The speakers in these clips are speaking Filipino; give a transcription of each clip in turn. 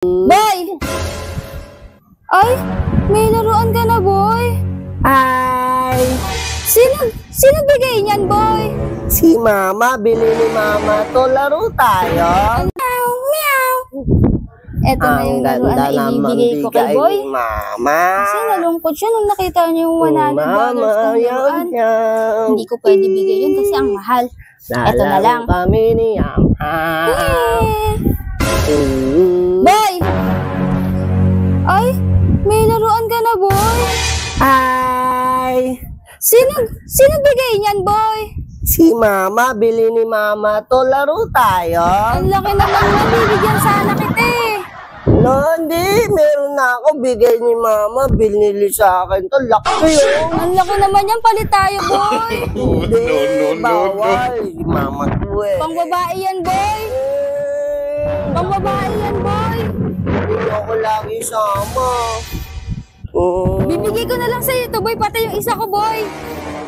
Boy! Ay, may laruan ka na, boy. Ay, Sino bigay niyan, boy? si Mama, bili ni Mama to. Laro tayo. Meow, meow. Eto na yung laruan na ibibigay ko kay boy. Ni Mama. Kasi nalungkot siya nung nakita niya yung $100 Mama, ng laruan. yan. Hindi ko pwede bigay yun kasi ang mahal. Eto na lang. Kami ni Yama. Boy! Ay, may laruan ka na, boy. Ay, Sino bigay niyan, boy? si Mama, bili ni Mama to. Laro tayo. Ang laki naman na, bibigyan sana kita eh. No, hindi. Meron na ako. Bigay ni Mama. Binili sa akin to. Laki yun. Ang laki naman yan, palit tayo, boy. Hindi. Bawal. Si Mama to eh. Pang babae yan, boy. Pang babae yan, boy. Hindi ako lagi sama. Bibigay ko na lang sa'yo ito, boy. Pati yung isa ko, boy.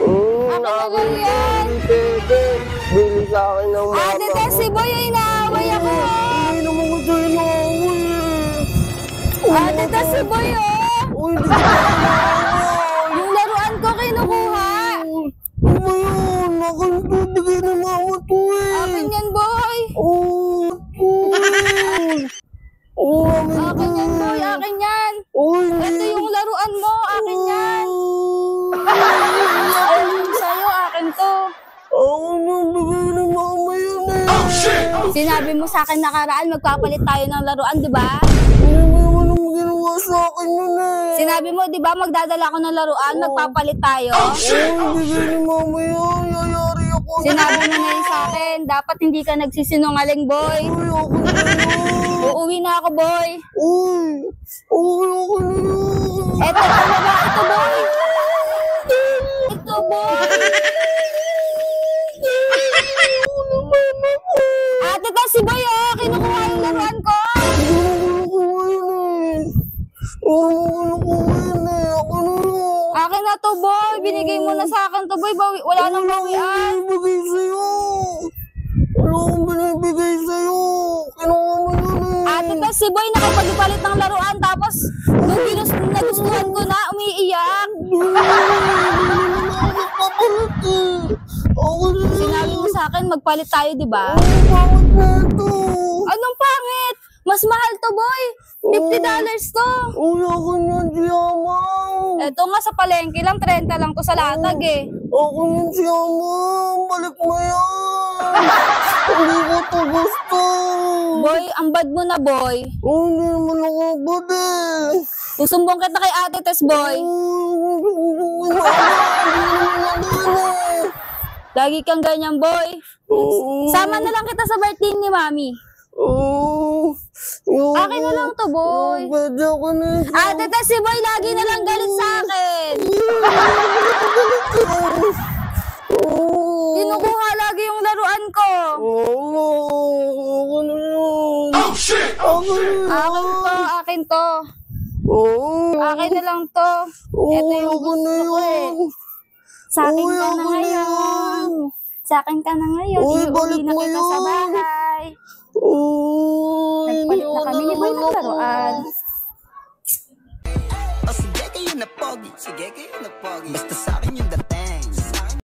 Akin na lang yan. Bili sa akin ng Mama. Ate Tessie, boy, ay inaaway ako. Hindi naman ko sa'yo inaaway eh. Ate Tessie, boy, oh. Uy, hindi ko Yung laruan ko kinukuha. Ano ba yun? Akin to. Bigay ni Mama to eh. Akin yan, boy. Akin Akin yan, boy. Akin yan. Ito yung laruan mo. Akin yan. Ay, yung sa'yo. Akin to. Bigay ni Mama yun eh. Sinabi mo sa akin nakaraan, magpapalit tayo ng laruan, di ba? Walang ginawa sa akin yun eh. Sinabi mo, di ba, magdadala ako ng laruan, magpapalit tayo? Bigay ni Mama yun. Yayari ako. Sinabi mo na yun sa akin, dapat hindi ka nagsisinungaling, boy. Ako na yun. Uuwi na ako, boy. Ako na yun. Eto, pababa, ito, boy. Ito, boy. Ate, ta si boy, oh. Kinukuha yung laruan ko. Akin na to, boy. Binigay mo na sa akin to, boy. Wala nang bawian. Binibigay sa'yo. Wala akong binibigay sa'yo. Kinuha mo yun eh. Ate, ta si boy nakapagpalit ng laruan. Tapos, nung nagustuhan ko na, umiiyak. Sinabi mo sa akin, magpalit tayo, di ba? Bakit na ito? Anong pangit? Mas mahal to, boy. $50 to. Ako yan si Yama. Eto nga sa palengke lang, 30 lang to sa latag eh. Ako yan si Yama. Balik mo yan. Hindi ko to gusto. Boy, ang bad mo na, boy. Hindi naman ako bad eh. Susumbong kita kay Ate Tess, boy. Lagi kang ganyan, boy. Sama na lang kita sa birthday ni Mami. Akin na lang to, boy. Pwede ako na. Ate Tess, si boy lagi na lang galit sa akin. Kinukuha lagi yung laruan ko. Ako na yun. Oh shit! Akin to. Akin na lang to. Ito yung gusto ko eh. Sa akin ka na ngayon. Sa akin ka na ngayon. Iuwi na kita sa bahay. Nagpalit na kami ni boy ng laruan. Sige kayo na pogi, sige kayo na pogi. Basta sa akin yung